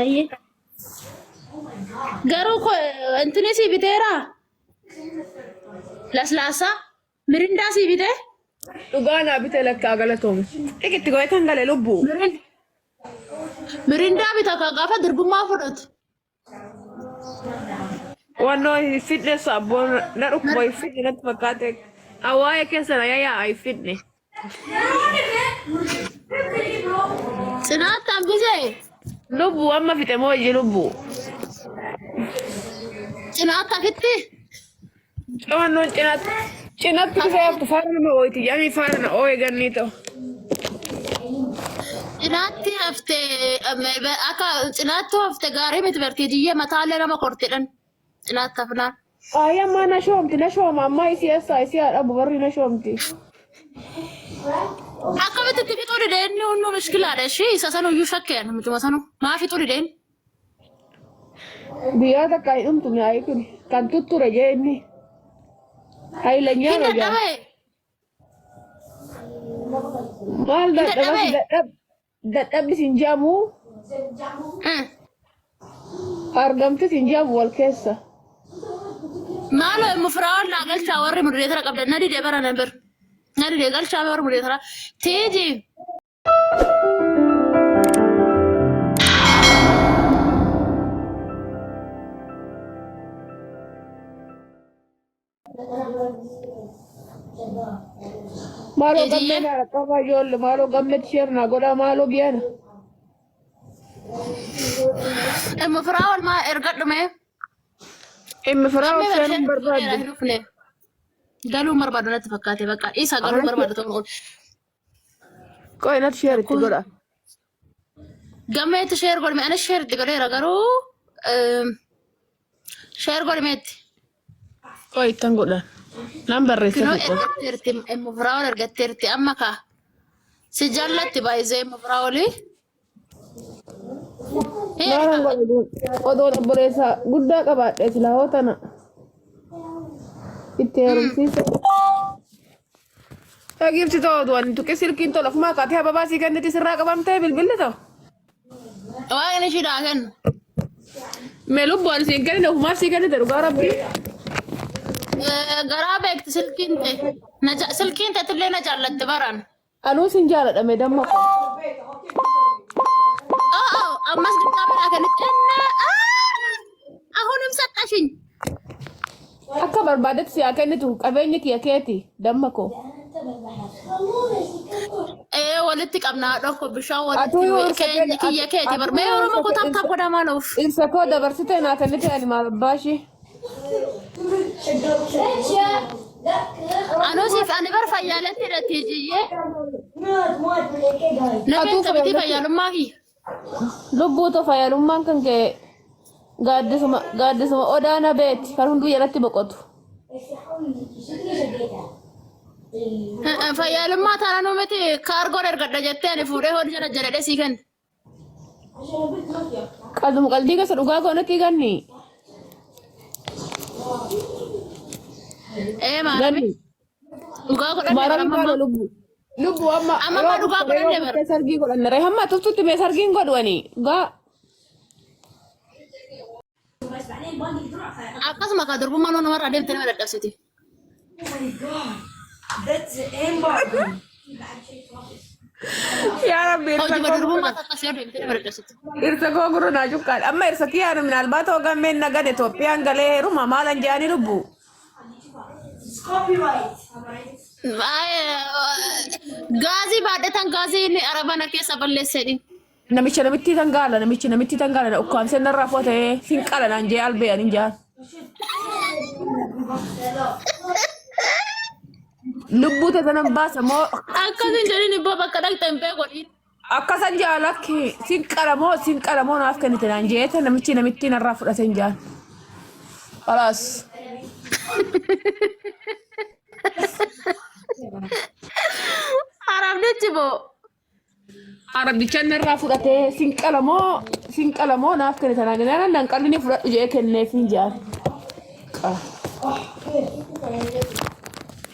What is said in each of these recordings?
Aye. Garuu ko intini si biteera. Laslaasa. Mirindaa si bite. Dhugaanaa bitee lakkaa galatoome. Itti goetan galee lubbuu. Mirindaa bita ka gaafa dirbummaa fudhatu. Wannoo fitness abboon na dhukkuba fitne natti fakkaate. Awwaa'ee keessa na yaayaa fitne. Cinaatti hambisee. Lubbuu amma fixe moo iji lubbuu. Cinaatti hafitti. Wannoon cinaatti dhufee haftu faana nama ooyiti. Yamii faana na ooye gannii ta'u. Cinaatti hafte akka cinaatti hafte gaarii miti bartee jiyyee mataallee nama kortedhan. Cinaatti hafnaan. Ammaa na shooma ammaa isii eessaa isii haadha bubarri na shoomti. Akkamitti fixuu dideen hundu mishkilaadha ishee isa sanuyyuu shakkeen mituma sanu maa fixuu dideen. Biyyaa takka hin dhumtu mi'aayi kun kan tutture jee inni. Hayilanyaa Hin hojaa. dadhabee. Maal dadhabbi sin jaamuu argamti sin jaamu wal keessa. Maalo mufraawwan naa galchaa warri mudureetara qabdan na didee bara nan bir. Na didee galchaa warri mudureetara. Tiiji. Maaloo gammeen qaba ijoollee maaloo gammeet sheernaa godhaa maaloo biyyaana. Mufraawwan maa ergadhume. Inni firaa seenuun barbaadde. Galuu barbaadu natti fakkaate bakka isa galuu barbaadu ta'uu oolu. Qo'i natti sheeritti godha. Gammeetti sheer godhame anis sheeritti godheera garuu sheer godhameetti. Qo'i ittan godhan. Naan barreessa Kunoo tokko. ergatteerti mufraawwan ergatteerti amma kaa si jaallatti baay'isee mufraawwalii. Maalaan godhu odoo obboleessa guddaa qabaadhe silaa hootana itti heerumsiisa. Dhagiifti ta'u du'an tuqee silkiin tola kumaa kaatee hababaa sii kenniti sirraa qabamtee bilbilli ta'u. Waaqni shidhaa kennu. Mee lubbuun siin kennine kumaaf sii kennite dhugaa rabbii. Garaa beekti silkiin ta'e. Silkiin ta'etillee na jaallatti baran. Anuu sin jaaladhame damma ko. Ammas dirqamadhaa kanatti ahuንም ሰጠሽኝ Akka barbaadetti si haa kennitu qabeenyi kiyya keeti damma ko. walitti qabnaa dhokko bishaan Atuu yoo walitti isa keenya kiyya keeti barmee oromoo ko taptaa godhamaa nuuf. Dhirsa koo dabarsitee naa kennite ani maal abbaashi. Anuusiif ani bar fayyaalatti hidhatti jiyyee. Namni taphiti fayyaalummaa kiyya. Lubbuutu fayyaalummaan kan ka'e gaaddisuma odaana beeti kan hunduu jalatti boqotu. Fayyaalummaa taana nuumiti kaargoon ergadha jettee ani fuudhee hojii jala jedhee sii kenna. Qaldii keessa dhugaa goonatti ganni. Maali? Dhugaa godhanne Maara lubbu. Lubbu amma dhugaa godhanne bara. sargii godhanne ree hamma tuftutti mee sargiin godhani. Gaa akkasuma ka durbummaa namarraa deemtee nama dadhabsiti. yaa rabbi Hojii durbummaa akkasii deemtee nama dadhabsiti. irsa koo gurra naa cukkaadha. Amma irsa kiyyaana minaan baatoo gammeen nagade Itoophiyaan galee heeruma maalan jedhanii lubbu. Gaazii baadhatan gaazii inni arabana keessa balleessedhi. Namichi tangaala ukkaamsee narraa footee sin qala naan jee albeeyan hin jaan. Lubbuu tasanan baasa moo Akkasiin jedhin ibboo bakka dhaqxan bee godhin. akkasan jaalakki sin qalamoo naaf kennite naan jeete namichi narraa fudhate hin jaan. Khalaas. Arabnichi boo. Arabdicha narraa fudhatee sin qalamoo naaf kennite naan jaan nan qalli fudhadhu jee kenneef hin jaan.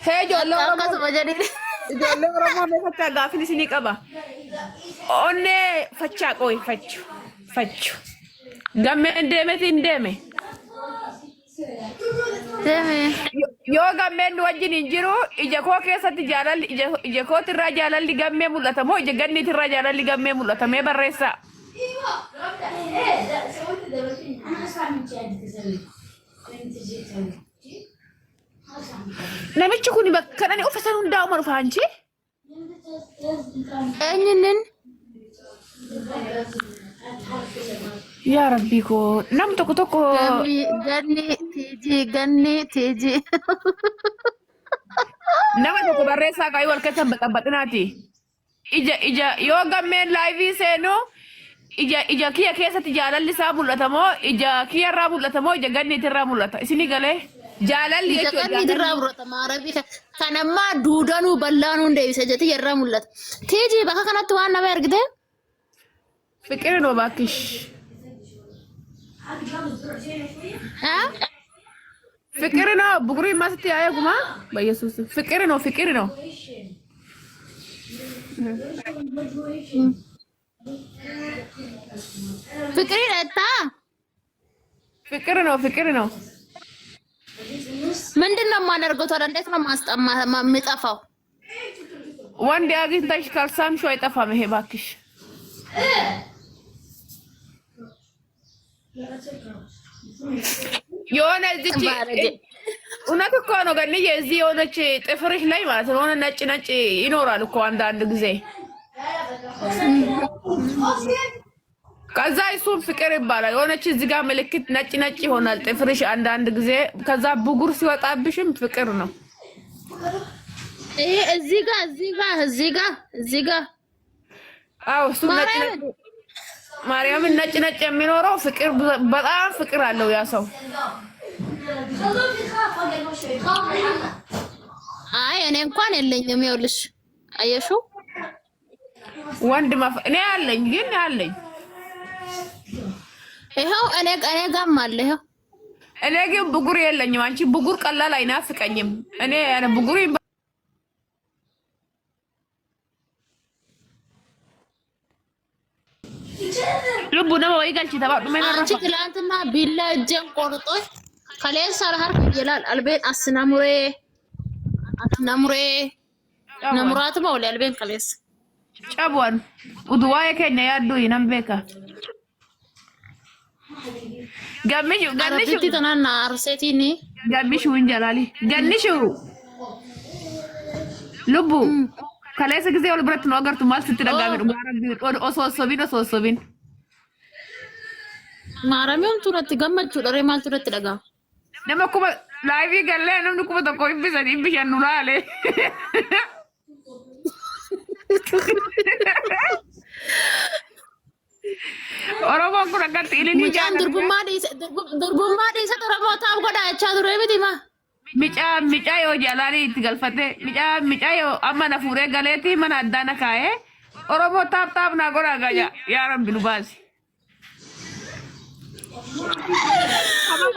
Hee ijoollee Oromoo. Akkasuma jedhin. Ijoollee Oromoo meeshaa gaaffiin isinii qaba. Onnee fachaa qooyi fachu. Gammeen deemeti hin deeme. Yoo gammeen wajjin hin jiru ija koo keessatti jaalalli ija kootirraa jaalalli gammee mul'ata moo ija ganniitirraa jaalalli gammee mul'ata mee barreessaa. Namichi kun bakka dhani uffisa hundaa'uma dhufa anchi. Eenyunnen? Yaa Rabbii koo nam tokko ganni tiiji. nama tokko barreessaa kaayuu wal keessa baxaxinaati. Ija yoo gammeen laayivii seenu ija kiyya keessatti jaalalli isaa mul'ata moo ija kiyyarraa mul'ata moo ija ganniitirraa mul'ata isinii galee jaalalli jechuudha. Ija ganniitirraa mul'ata maarabii kanammaa duudanuu bal'aanuu deebisa jetti irraa mul'ata. Tiiji bakka kanatti waan nama ergite? Fiqirin oo baakkish. Fiqirin oo bugurii maasitti yaa'ee gumaa bayyesuus fiqirin oo. Fiqirin ettaa? Fiqirin oo. ምንድን ነው የማደርገው? እንዴት ነው የምጠፋው? ወንድ አግኝተሽ ካልሳምሽው አይጠፋም ይሄ ባክሽ። የሆነ እዚች እውነት እኮ ነው ገንዬ እዚህ የሆነች ጥፍርሽ ላይ ማለት ነው የሆነ ነጭ ይኖራል እኮ አንዳንድ ጊዜ ከዛ እሱም ፍቅር ይባላል። የሆነች እዚህ ጋር ምልክት ነጭ ይሆናል ጥፍርሽ አንዳንድ ጊዜ ከዛ ብጉር ሲወጣብሽም ፍቅር ነው። ይሄ እዚህ ጋር አዎ እሱ ነጭ ማርያምን ነጭ የሚኖረው ፍቅር በጣም ፍቅር አለው ያ ሰው። አይ እኔ እንኳን የለኝም። ይኸውልሽ አየሽው ወንድ እኔ አለኝ ግን አለኝ ይሄው እኔ ጋርም አለ ይሄው እኔ ግን ብጉር የለኝም። አንቺ ብጉር ቀላል አይናፍቀኝም። እኔ ብጉር ልቡ ነው ወይ ጋልቺ ተባዱ ማይነራ አንቺ ትላንትና ቢላ እጄን ቆርጦኝ ከሌን ሰራር ይላል አልቤን አስናሙሬ ነሙራት ማውለ አልቤን ከሌስ ጫቧን ኡድዋዬ ከኛ ያዱ ይነምበካ ጋምሹ ተናና አርሴቲኒ ጋምሹ እንጀላሊ ጋንሹ ልቡ ከሌስ ጊዜ ወል ብረት ነው አገርቱ ማል ስትደጋሚ ማረብ ኦሶሶቢን ማራሚውን ቱረት ገመቹ ደሬ ማል ቱረት ደጋ ነመኩ ላይቪ ገለ ነምኑ ኩ ተቆ ይብሸኑ ላለ ኦሮሞ ኩ ረጋት ኢሊኒ ጃን ድርጉማ ዲሰ ኦሮሞ ታብ ጎዳ አቻ ዱሬ ቢቲማ ሚጫ ዮ ጃላሊ ትገልፈቴ ሚጫ ዮ አማና ፉሬ ገሌቲ ማን አዳና ካዬ ኦሮሞ ታብ ና ጎዳ ጋያ ያ ረብ ኑባሲ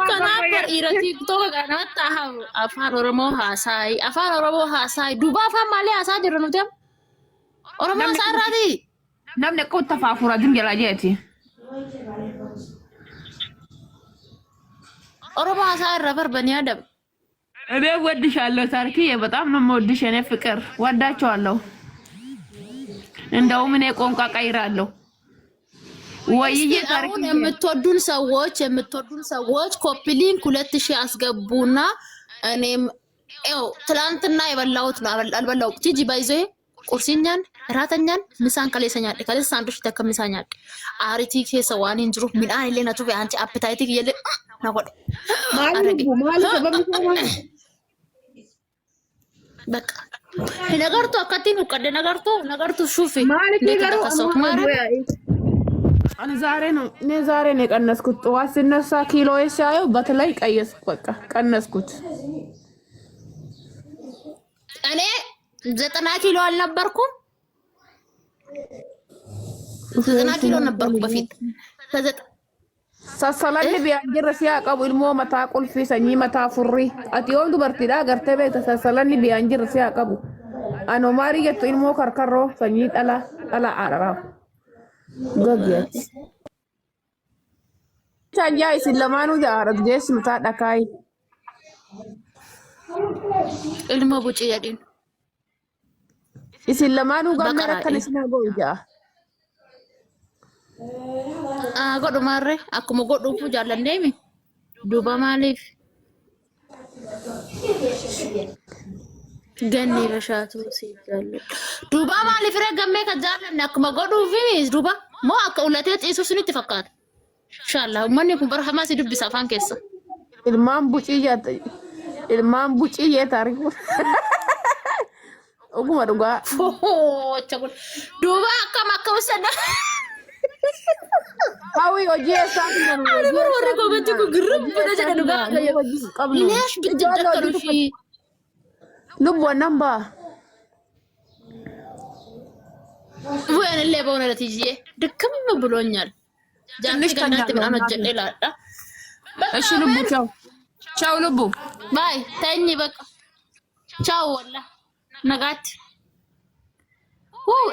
Kanaafuu dhiiroti tokko kanatti afaan Oromoo haasa'i. Duuba afaan malee haasaa jirru nuti Oromoo haasaa irraati. Namni akka uffata faafuraa jala jeeti. Oromoo haasaa irra barbanii adaba. እኔ ወድሻለሁ ታርኪዬ፣ በጣም ነው የምወድሽ የኔ ፍቅር፣ ወዳቸዋለሁ። እንደውም እኔ ቋንቋ ቀይራለሁ። ወይዬ ታርኪዬ የምትወዱን ሰዎች ኮፒ ሊንክ 2000 አስገቡና እኔም ትላንትና የበላሁት ነው አልበላሁም። ቲጂ ባይዞ ቁርሲኛን ራተኛን ምሳን ከሌሰኛል ከሌስ ሳንዱሽ ተከምሳኛል አሪቲ ከሰዋን እንጅሩ ምን አይለ ነቱ አንቺ አፕታይቲክ የለ ናቆድ በቃ ነገርቱ አካቲኑ ቀደ ነገርቱ ሹፊ ማለት ነገሩ እኔ ዛሬ ነው የቀነስኩት። ጠዋት ሲነሳ ኪሎዬ ሳየው በተለይ ቀየስኩ። በቃ ቀነስኩት። እኔ 90 ኪሎ አልነበርኩም። 90 ኪሎ ነበርኩ በፊት። ሰሰላኒ ቢያንጅር ሲያቀቡ ኢልሞ መታ ቁልፊ ሰኚ መታ ፉሪ አቲዮን ዱበርቲዳ ገርቴ ቤተ ሰሰላኒ ቢያንጅር ሲያቀቡ አኖ ማሪ የቱ ኢልሞ ከርከሮ ሰኚ ጠላ አራራ ገገት Chanja isin lamaanuu jaarat geessu mutaa dhakaay. ilma bucii jedhin. Isin lamaanuu gammee Baqaraadhe. akkan isin hagoo jaa. Godhumaarree akkuma godhuufu jaallanneemi. Duuba maaliif? Ganni bashaatu si jaalladha. Duuba maaliif gammee kan jaallanne akkuma godhuufi duuba moo akka ulatee ciisuuf sunitti fakkaata. Inshallah uummanni kun bara hamaa si dubbisa afaan keessa. Ilmaan bucii jaata. Ilmaan bucii jee taarifu. Oguma dhugaa. Duuba akkam uffata. Hawwi hojii eessaa fi warri gogaatti kun girribbuudha jedha dhugaa. Leesh bitti fi lubbuun nambaa. Bu'aan illee ba'uun irratti jiyee dirqama buloonyal. Jaannis gannaatti midhaan hojjedhee laadha. Eshi lubbu chaw. Chaw lubbu. Baay ta'inyi bakka. Chaw walla. Nagaatti.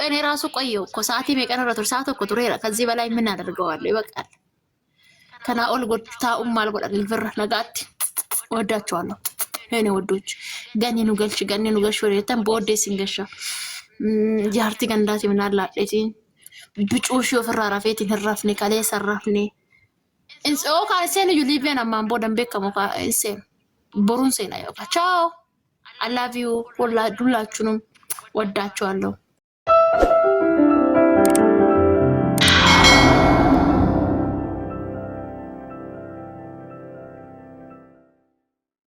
እኔ ራሱ ቆየው እኮ ሰዓት የሚቀረረው ሰዓት እኮ ቱሬ ከዚህ በላይ ምን አደርገዋለሁ? ይበቃል። ከና ኦል ጎድታ አልጎዳል ልብር ነጋት ወዳቸዋለሁ። እኔ ወዶች ገኒኑ ገልሽ ወሬተን በወዴ ሲንገሻ ጃርቲ ገንዳት ምናላ ለቲን ብጩሽ ፍራራ ፌት ህራፍኔ ካለ ሰራፍኔ እንሶ ካንሰን ዩ ሊቭን አማን ቦደን በከሞ ካንሰ ቦሩን ሴና ያውቃ ቻው አይ ላቭ ዩ ሁላችሁንም ወዳቸዋለሁ።